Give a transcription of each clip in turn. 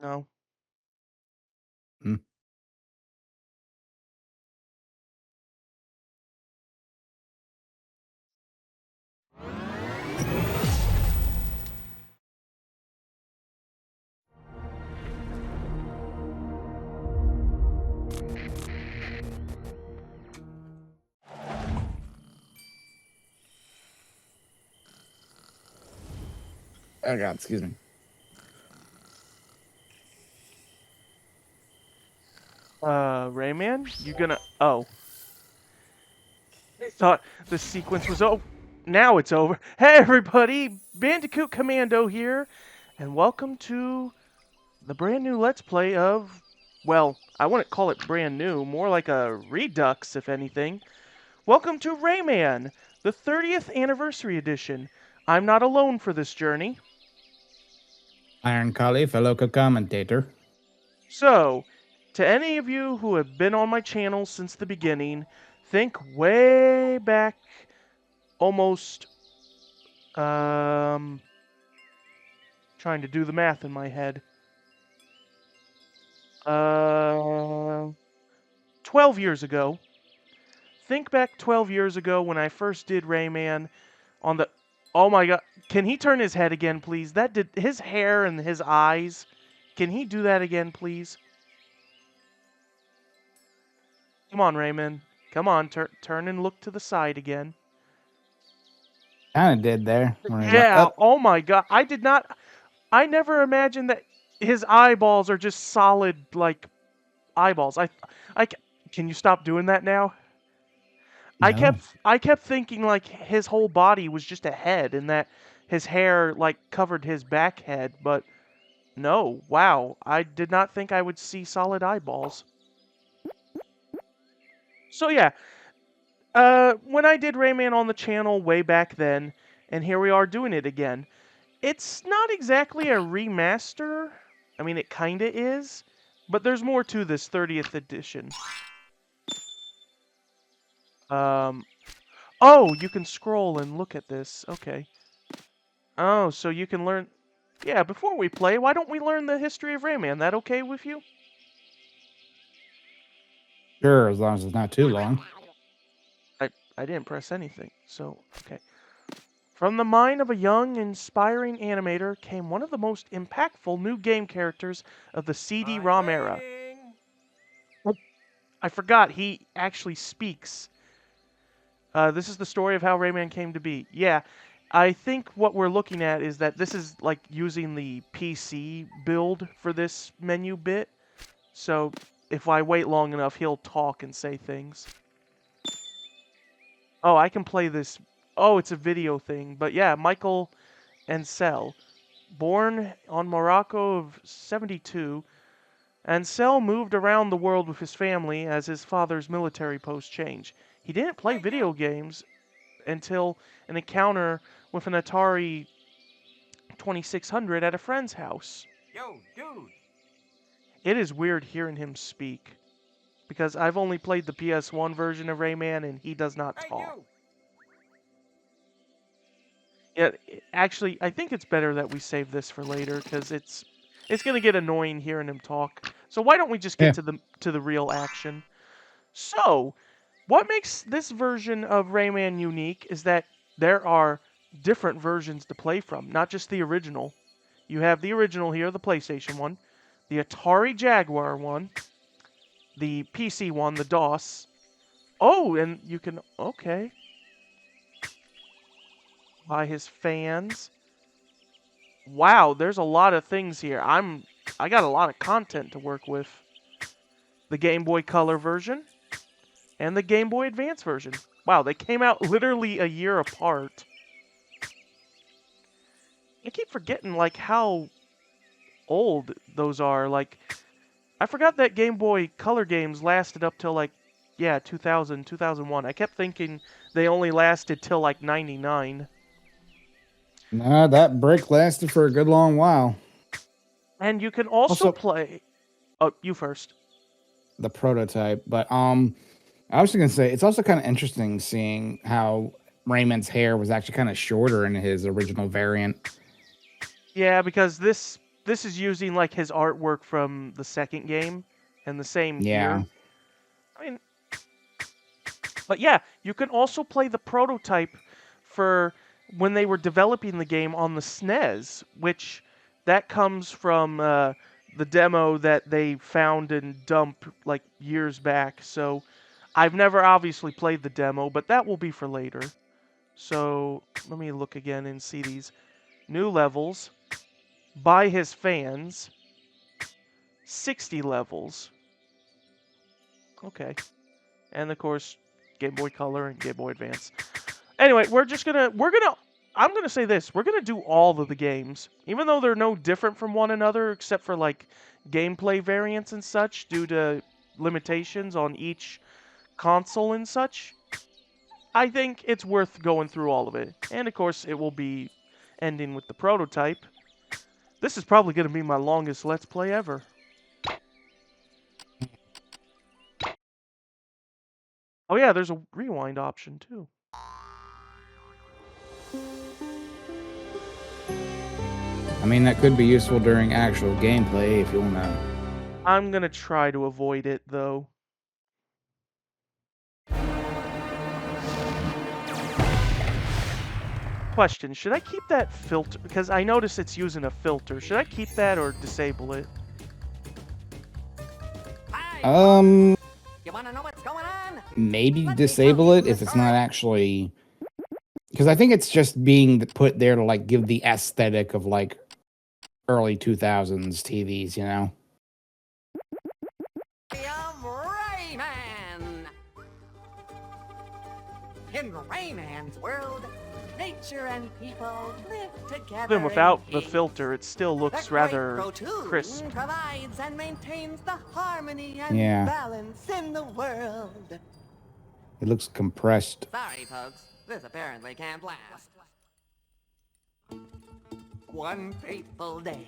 No. Hmm. Oh God, excuse me. Rayman, you gonna? Oh, I thought the sequence was over. Now it's over. Hey, everybody! Bandicoot Commando here, and welcome to the brand new Let's Play of. Well, I wouldn't call it brand new, more like a redux, if anything. Welcome to Rayman, the 30th anniversary edition. I'm not alone for this journey. Iron Collie, fellow commentator. So, to any of you who have been on my channel since the beginning, think way back, almost, um, trying to do the math in my head. Uh, 12 years ago. Think back 12 years ago when I first did Rayman on the. Oh my god. Can he turn his head again, please? That did. His hair and his eyes. Can he do that again, please? Come on, Rayman. Come on, turn and look to the side again. Kind of did there when he went Yeah, up. oh my god. I did not. I never imagined that his eyeballs are just solid, like, eyeballs. I, can you stop doing that now? No, I kept thinking like his whole body was just a head and that his hair like covered his back head, but no. Wow. I did not think I would see solid eyeballs. So yeah, when I did Rayman on the channel way back then, and here we are doing it again. It's not exactly a remaster. I mean, it kinda is, but there's more to this 30th edition. Um, oh, you can scroll and look at this. Okay. Oh, so you can learn. Yeah, before we play, why don't we learn the history of Rayman? That okay with you? sure, as long as it's not too long. I didn't press anything. So, okay. From the mind of a young, inspiring animator came one of the most impactful new game characters of the I'm CD-ROM era. waiting. Oh, I forgot he actually speaks. This is the story of how Rayman came to be. Yeah, I think what we're looking at is that this is like using the PC build for this menu bit. So if I wait long enough, he'll talk and say things. Oh, I can play this. Oh, it's a video thing. But yeah, Michael Ansel, born on Morocco of 72, Ansel moved around the world with his family as his father's military post changed. He didn't play Thank video you. games until an encounter with an Atari 2600 at a friend's house. Yo, dude. It is weird hearing him speak because I've only played the PS1 version of Rayman and he does not Hey, talk. you. Yeah, actually, I think it's better that we save this for later because it's gonna get annoying hearing him talk. So why don't we just get Yeah, to the real action? So, what makes this version of Rayman unique is that there are different versions to play from, not just the original. You have the original here, the PlayStation one, the Atari Jaguar one, the PC one, the DOS. Oh, and you can okay buy his fans. Wow, there's a lot of things here. I got a lot of content to work with. The Game Boy Color version and the Game Boy Advance version. Wow, they came out literally a year apart. I keep forgetting like how old those are. Like I forgot that Game Boy Color games lasted up till like yeah, 2000, 2001. I kept thinking they only lasted till like 99. nah, that break lasted for a good long while. And you can also Also, play. Oh, you first. the prototype, but I was just gonna say it's also kind of interesting seeing how Raymond's hair was actually kind of shorter in his original variant. Yeah, because this this is using like his artwork from the second game and the same Yeah. year. I mean, but yeah, you can also play the prototype for when they were developing the game on the SNES, which that comes from the demo that they found and dumped like years back. So I've never obviously played the demo, but that will be for later. So let me look again and see these new levels by his fans. 60 levels. Okay. And of course, Game Boy Color and Game Boy Advance. Anyway, I'm gonna say this. We're gonna do all of the games. Even though they're no different from one another, except for like gameplay variants and such, due to limitations on each console and such. I think it's worth going through all of it. And of course, it will be ending with the prototype. This is probably gonna be my longest Let's Play ever. Oh yeah, there's a rewind option too. I mean, that could be useful during actual gameplay if you want to. I'm gonna try to avoid it though. Question, should I keep that filter? Because I notice it's using a filter. Should I keep that or disable it? Um, You wanna know what's going on? maybe disable it if it's not actually. Because I think it's just being put there to like give the aesthetic of like early 2000s TVs, you know? Of Rayman! In Rayman's world, nature and people live together. Even without in the peace. filter, it still looks The great rather Protoon crisp. provides and maintains the harmony and Yeah. balance in the world. It looks compressed. Sorry, folks. This apparently can't last. One fateful day,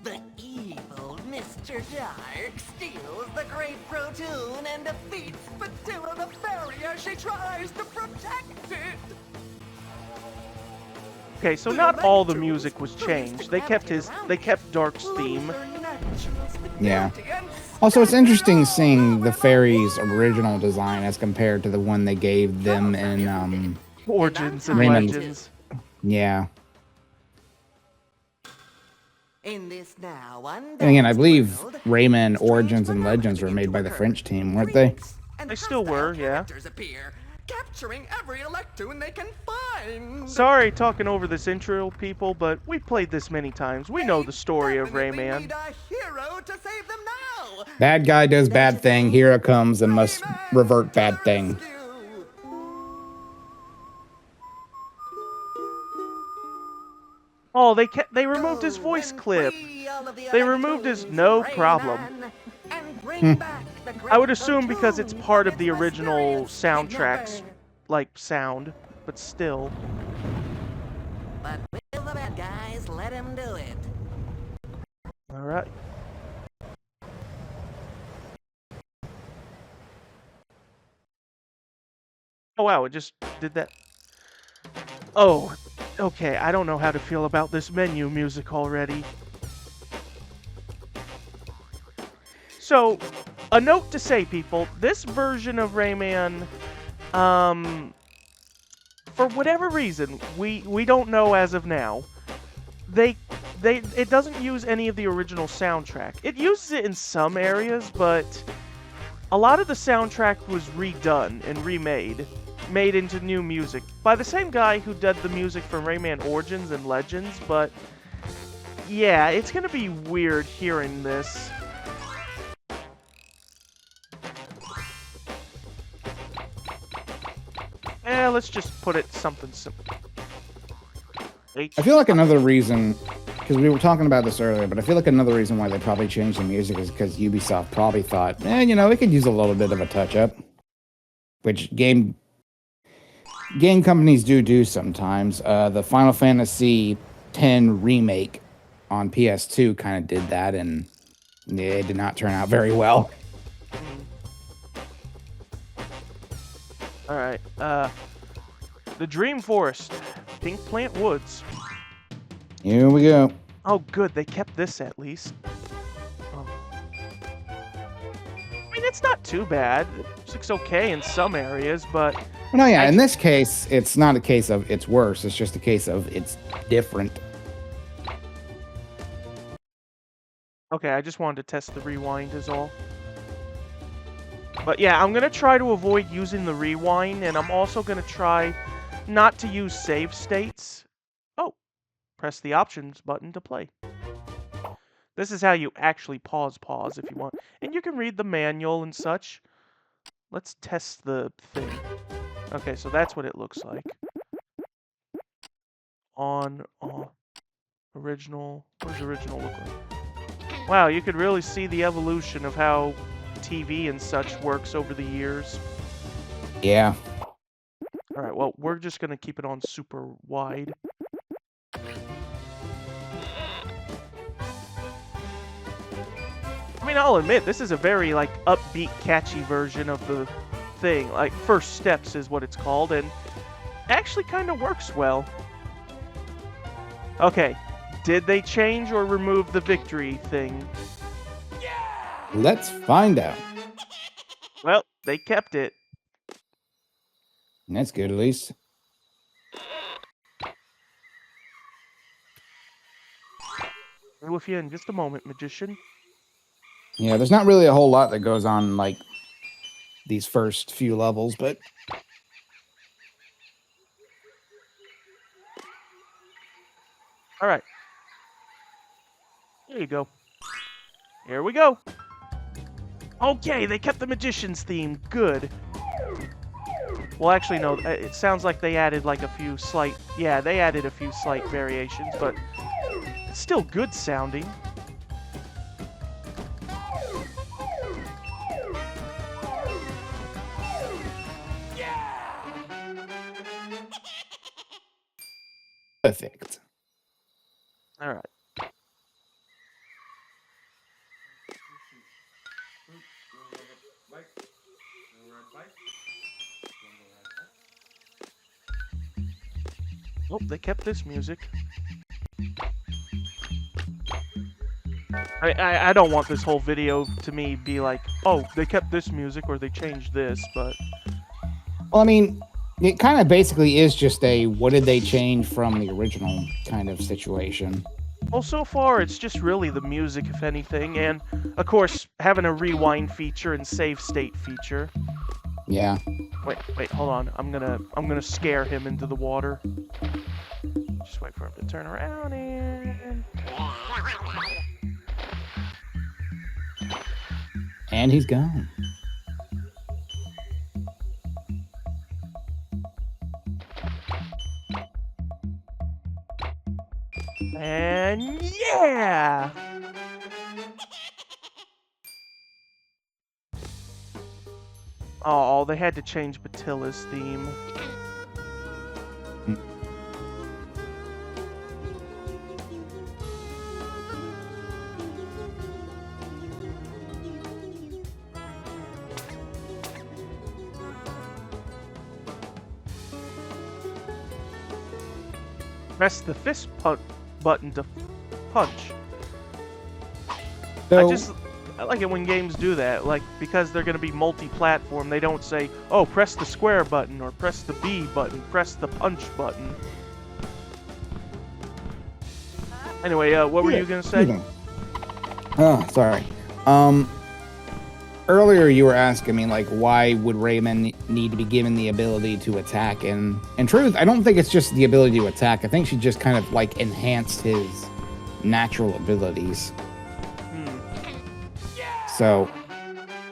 the evil Mr. Dark steals the Great Protoon and defeats Fatilla the Fairy as she tries to protect it. Okay, so not all the music was changed. They kept Dark's theme. Yeah. Also, it's interesting seeing the fairy's original design as compared to the one they gave them in Origins and Rayman. Legends. Yeah. In this now And again, I believe Rayman Origins and Legends were made by the French team, weren't they? They still were, yeah. Appear, capturing every Electoon they can find. Sorry talking over this intro, people, but we played this many times. We know the story of Rayman. Need a hero to save them now. Bad guy does bad thing, hero comes and must revert bad thing. Oh, they removed his voice clip. They removed his no problem. I would assume because it's part of the original soundtrack's like sound, but still. But will the bad guys let him do it? All right. Oh wow, it just did that. Oh, okay, I don't know how to feel about this menu music already. So, a note to say, people, this version of Rayman, for whatever reason, we don't know as of now, it doesn't use any of the original soundtrack. It uses it in some areas, but a lot of the soundtrack was redone and remade, made into new music by the same guy who did the music for Rayman Origins and Legends, but yeah, it's gonna be weird hearing this. Let's just put it something simple. I feel like another reason, because we were talking about this earlier, but I feel like another reason why they probably changed the music is because Ubisoft probably thought, you know, we could use a little bit of a touch-up. Which game companies do sometimes. The Final Fantasy X remake on PS2 kind of did that, and it did not turn out very well. All right. The Dream Forest, Pink Plant Woods. Here we go. Oh, good. They kept this at least. Um, I mean, it's not too bad. The music's okay in some areas, but... No, yeah, in this case, it's not a case of it's worse. It's just a case of it's different. Okay, I just wanted to test the rewind is all. But yeah, I'm going to try to avoid using the rewind, and I'm also going to try not to use save states. Oh, press the options button to play. This is how you actually pause if you want. And you can read the manual and such. Let's test the thing. Okay, so that's what it looks like. On, off, original. What does original look like? Wow, you could really see the evolution of how TV and such works over the years. Yeah. Alright, well, we're just going to keep it on super wide. I mean, I'll admit, this is a very, like, upbeat, catchy version of the thing. Like, First Steps is what it's called, and actually kind of works well. Okay, did they change or remove the victory thing? Let's find out. Well, they kept it. That's good, at least. Be with you in just a moment, magician. Yeah, there's not really a whole lot that goes on, like, these first few levels, but... Alright. There you go. Here we go. Okay, they kept the magician's theme. Good. Well, actually, no. It sounds like they added, like, a few slight... Yeah, they added a few slight variations, but it's still good sounding. Perfect. All right. Oh, they kept this music. I don't want this whole video to me be like, oh, they kept this music or they changed this, but... Well, I mean, it kind of basically is just a what did they change from the original kind of situation. Well, so far, it's just really the music, if anything, and, of course, having a rewind feature and save state feature. Yeah. Wait, hold on. I'm gonna scare him into the water. Just wait for him to turn around and... And he's gone. And yeah! Oh, they had to change Batilla's theme. Press the fist button to punch. So, I like it when games do that, like, because they're going to be multi-platform, they don't say, oh, press the square button, or press the B button, press the punch button. Anyway, what were you going to say? Oh, sorry. Earlier you were asking me, like, why would Rayman need to be given the ability to attack? And in truth, I don't think it's just the ability to attack. I think she just kind of, like, enhanced his natural abilities. So,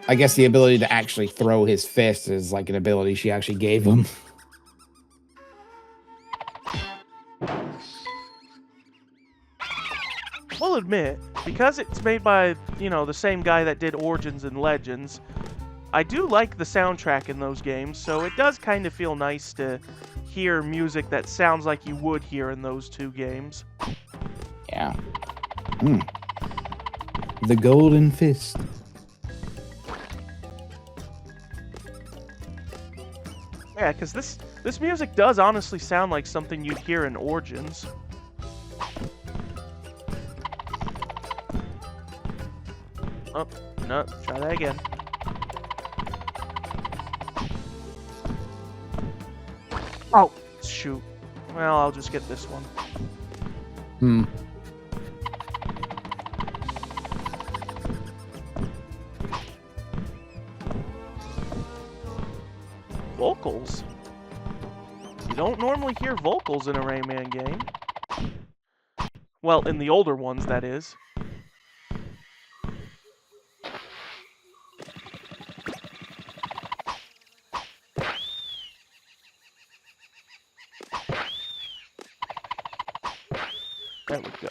I guess the ability to actually throw his fist is, like, an ability she actually gave him. We'll admit, because it's made by, you know, the same guy that did Origins and Legends, I do like the soundtrack in those games, so it does kind of feel nice to hear music that sounds like you would hear in those two games. Yeah. The Golden Fist. Yeah, because this music does honestly sound like something you'd hear in Origins. Oh, no, try that again. Oh, shoot. Well, I'll just get this one. Hmm. Vocals? You don't normally hear vocals in a Rayman game. Well, in the older ones, that is. There we go.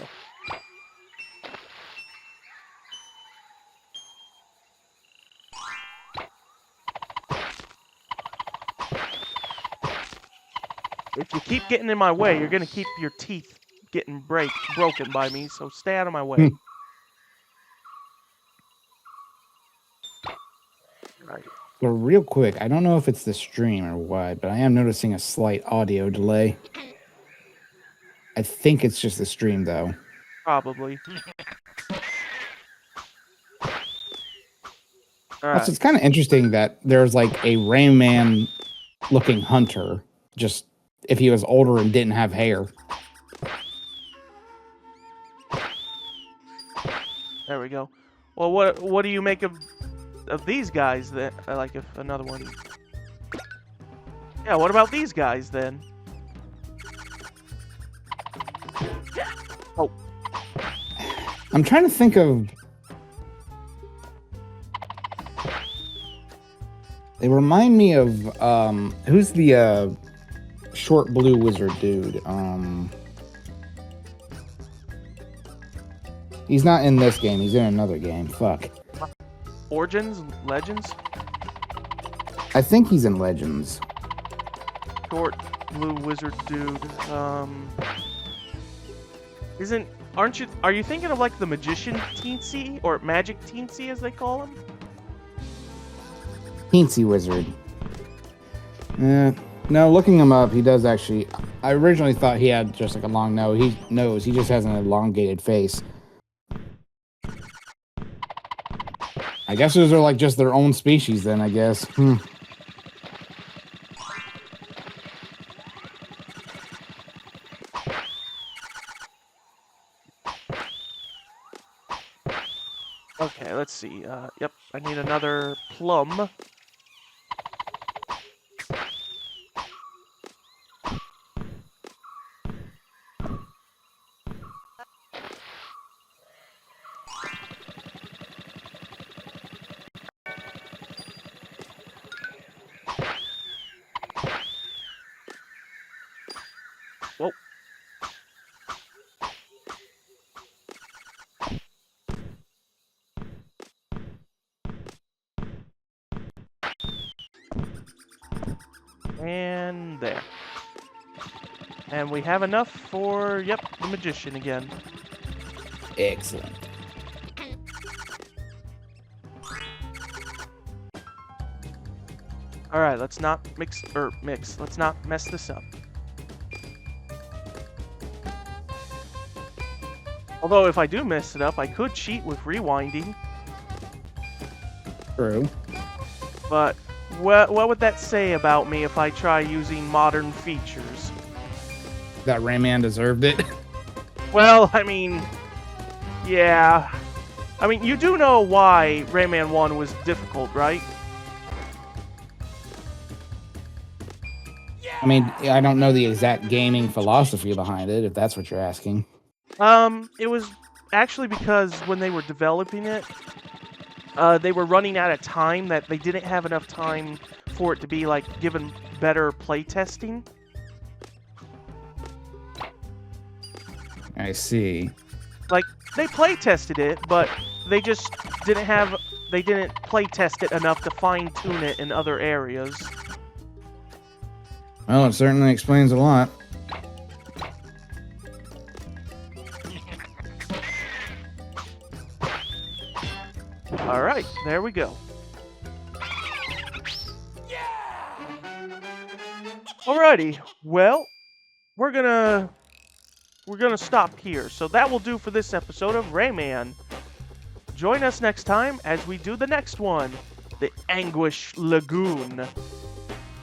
If you keep getting in my way, you're gonna keep your teeth getting broken by me, so stay out of my way. Right. So real quick, I don't know if it's the stream or what, but I am noticing a slight audio delay. I think it's just the stream, though. Probably. Also, it's kind of interesting that there's like a Rayman-looking hunter, just if he was older and didn't have hair. There we go. Well, what do you make of these guys? That like if another one. Yeah. What about these guys then? Oh. I'm trying to think of. They remind me of who's the short blue wizard dude? He's not in this game. He's in another game. Fuck. Origins, Legends. I think he's in Legends. Short blue wizard dude. Are you thinking of like the magician Teensy or magic Teensy as they call him? Teensy wizard. No, looking him up, he does actually. I originally thought he had just like a long nose. He just has an elongated face. I guess those are like just their own species then, I guess. Okay, let's see. Yep, I need another plum. Whoa. And there. And we have enough for, yep, the magician again. Excellent. Alright, let's not let's not mess this up. Although, if I do mess it up, I could cheat with rewinding. True. But what would that say about me if I try using modern features? That Rayman deserved it. Well, I mean, yeah. I mean, you do know why Rayman 1 was difficult, right? I mean, I don't know the exact gaming philosophy behind it, if that's what you're asking. It was actually because when they were developing it, they were running out of time, that they didn't have enough time for it to be, like, given better playtesting. I see. Like, they playtested it, but they just didn't playtest it enough to fine-tune it in other areas. Well, it certainly explains a lot. Alright, there we go. Alrighty, well, we're gonna stop here. So that will do for this episode of Rayman. join us next time as we do the next one, the Anguish Lagoon.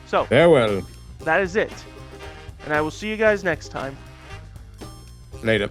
So, Farewell. that is it. And I will see you guys next time. Later.